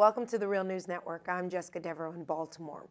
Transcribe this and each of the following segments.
Welcome to the Real News Network. I'm Jessica Devereaux in Baltimore.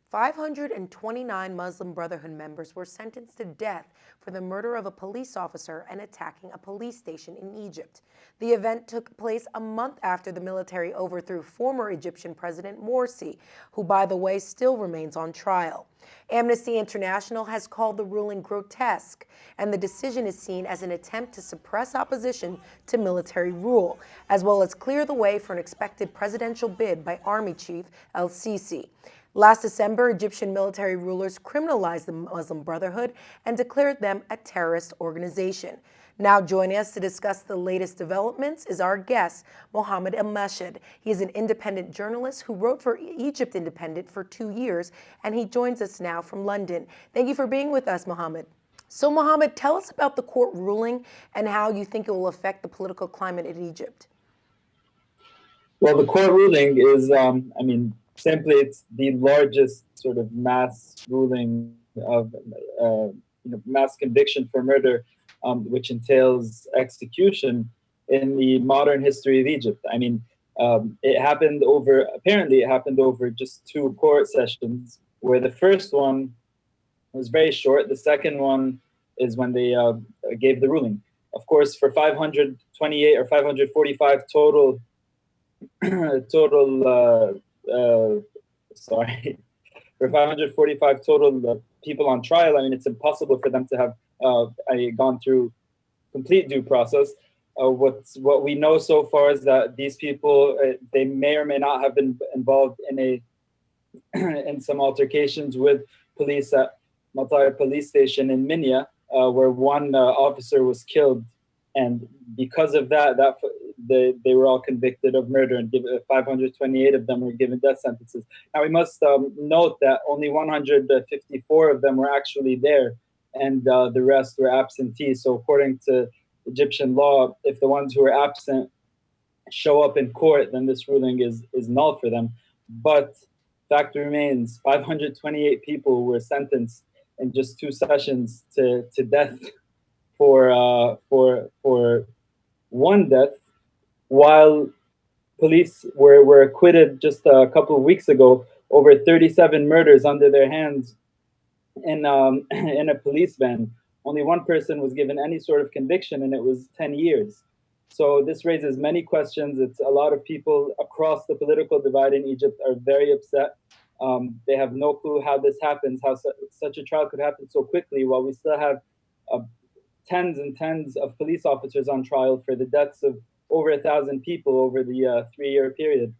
529 Muslim Brotherhood members were sentenced to death for the murder of a police officer and attacking a police station in Egypt. The event took place a month after the military overthrew former Egyptian President Morsi, who, by the way, still remains on trial. Amnesty International has called the ruling grotesque, and the decision is seen as an attempt to suppress opposition to military rule, as well as clear the way for an expected presidential bid by Army Chief El-Sisi. Last December, Egyptian military rulers criminalized the Muslim Brotherhood and declared them a terrorist organization. Now joining us to discuss the latest developments is our guest, Mohamed Elmeshad. He is an independent journalist who wrote for Egypt Independent for 2 years, and he joins us now from London. Thank you for being with us, Mohamed. So, Mohamed, tell us about the court ruling and how you think it will affect the political climate in Egypt. Well, the court ruling is, simply it's the largest sort of mass ruling of, mass conviction for murder, which entails execution in the modern history of Egypt. Apparently it happened over just 2 court sessions, where the first one was very short. The second one is when they gave the ruling. Of course, for 528 or 545 total for 545 total people on trial. It's impossible for them to have gone through complete due process. What we know so far is that these people, they may or may not have been involved in in some altercations with police at Matar police station in Minya, where one officer was killed, and because of that, they were all convicted of murder, and 528 of them were given death sentences. Now, we must note that only 154 of them were actually there, and the rest were absentee. So according to Egyptian law, if the ones who are absent show up in court, then this ruling is null for them. But fact remains, 528 people were sentenced in just 2 sessions to death for one death, while police were acquitted just a couple of weeks ago over 37 murders under their hands in a police van. Only one person was given any sort of conviction, and it was 10 years. So this raises many questions. It's a lot of people across the political divide in Egypt are very upset. They have no clue how this happens, how such a trial could happen so quickly, while we still have tens and tens of police officers on trial for the deaths of over 1,000 people over the 3-year period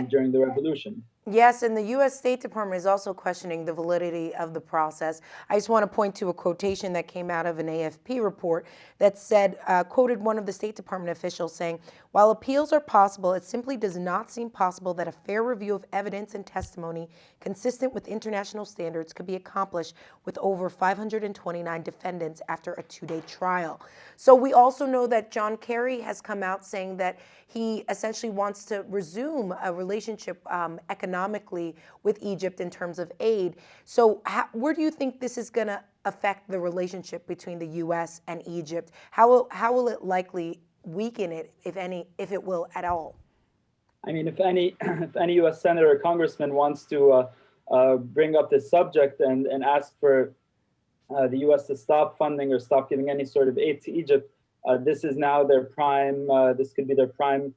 during the revolution. Yes, and the U.S. State Department is also questioning the validity of the process. I just want to point to a quotation that came out of an AFP report that said, quoted one of the State Department officials saying, "While appeals are possible, it simply does not seem possible that a fair review of evidence and testimony consistent with international standards could be accomplished with over 529 defendants after a 2-day trial." So we also know that John Kerry has come out saying that he essentially wants to resume a relationship economically with Egypt in terms of aid. So where do you think this is going to affect the relationship between the U.S. and Egypt? How will it likely weaken it, if it will at all? If any U.S. senator or congressman wants to bring up this subject and ask for the U.S. to stop funding or stop giving any sort of aid to Egypt, this is now their prime. This could be their prime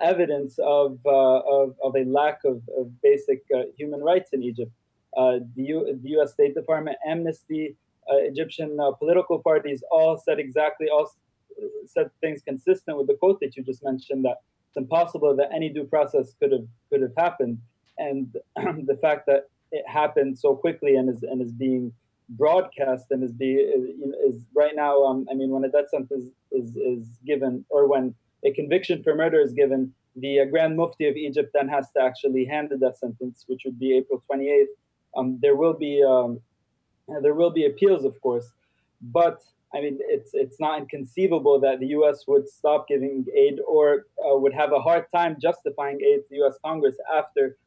evidence of a lack of basic human rights in Egypt. The U.S. State Department, Amnesty, Egyptian political parties all said things consistent with the quote that you just mentioned, that it's impossible that any due process could have happened, and the fact that it happened so quickly and is being broadcast and is right now. When a death sentence is given, or when a conviction for murder is given, the Grand Mufti of Egypt then has to actually hand the death sentence, which would be April 28th. There will be appeals, of course, but it's not inconceivable that the U.S. would stop giving aid, or would have a hard time justifying aid to the U.S. Congress after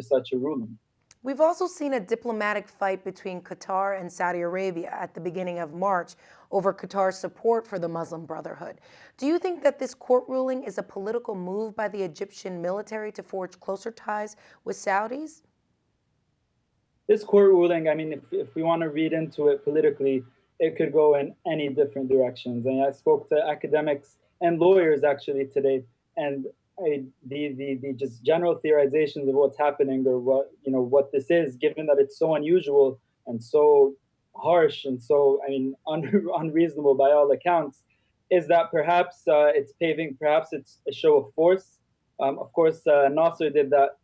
such a ruling. We've also seen a diplomatic fight between Qatar and Saudi Arabia at the beginning of March over Qatar's support for the Muslim Brotherhood. Do you think that this court ruling is a political move by the Egyptian military to forge closer ties with Saudis? This court ruling, I mean, if we want to read into it politically, it could go in any different directions. And I spoke to academics and lawyers actually today, and the just general theorizations of what's happening or what this is, given that it's so unusual and so harsh and so unreasonable by all accounts, is that perhaps it's a show of force. Of course, Nasser did that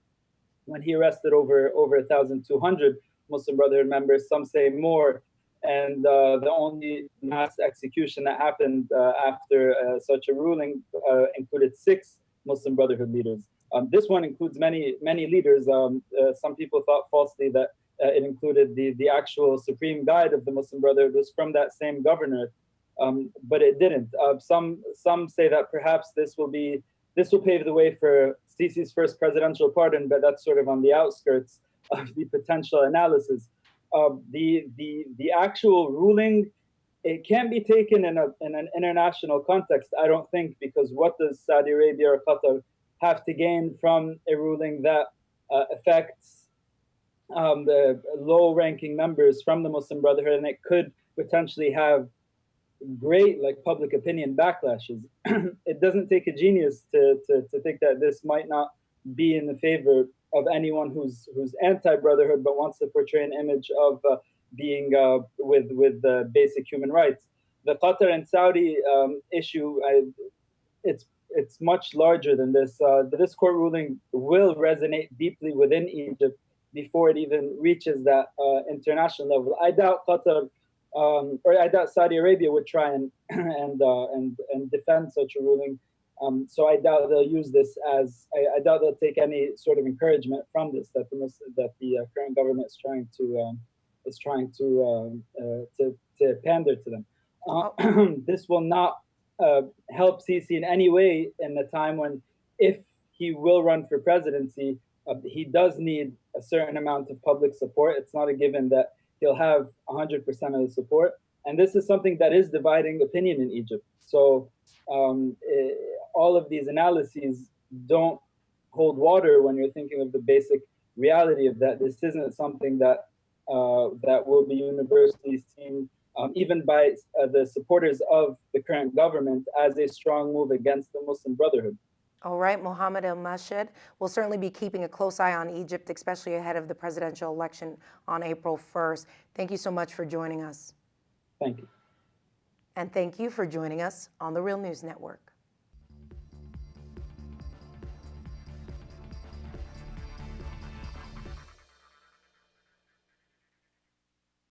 when he arrested over 1,200 Muslim Brotherhood members. Some say more. And the only mass execution that happened after such a ruling included 6 Muslim Brotherhood leaders. This one includes many leaders. Some people thought falsely that it included the actual supreme guide of the Muslim Brotherhood was from that same governor, but it didn't. Some say that perhaps this will pave the way for Sisi's first presidential pardon, but that's sort of on the outskirts of the potential analysis. The actual ruling, it can be taken in an international context, I don't think, because what does Saudi Arabia or Qatar have to gain from a ruling that affects the low-ranking members from the Muslim Brotherhood, and it could potentially have great public opinion backlashes. It doesn't take a genius to think that this might not be in the favor of anyone who's anti-brotherhood but wants to portray an image of being with basic human rights. The Qatar and Saudi issue, it's much larger than this. This court ruling will resonate deeply within Egypt before it even reaches that international level. I doubt Qatar or I doubt Saudi Arabia would try and defend such a ruling. So I doubt they'll use this as I doubt they'll take any sort of encouragement from this that the current government is trying to pander to them. This will not help Sisi in any way in a time when, if he will run for presidency, he does need a certain amount of public support. It's not a given that he'll have 100% of the support. And this is something that is dividing opinion in Egypt. So all of these analyses don't hold water when you're thinking of the basic reality of that. This isn't something that will be universally seen, even by the supporters of the current government, as a strong move against the Muslim Brotherhood. All right, Mohamed Elmeshad, we'll certainly be keeping a close eye on Egypt, especially ahead of the presidential election on April 1st. Thank you so much for joining us. Thank you. And thank you for joining us on the Real News Network.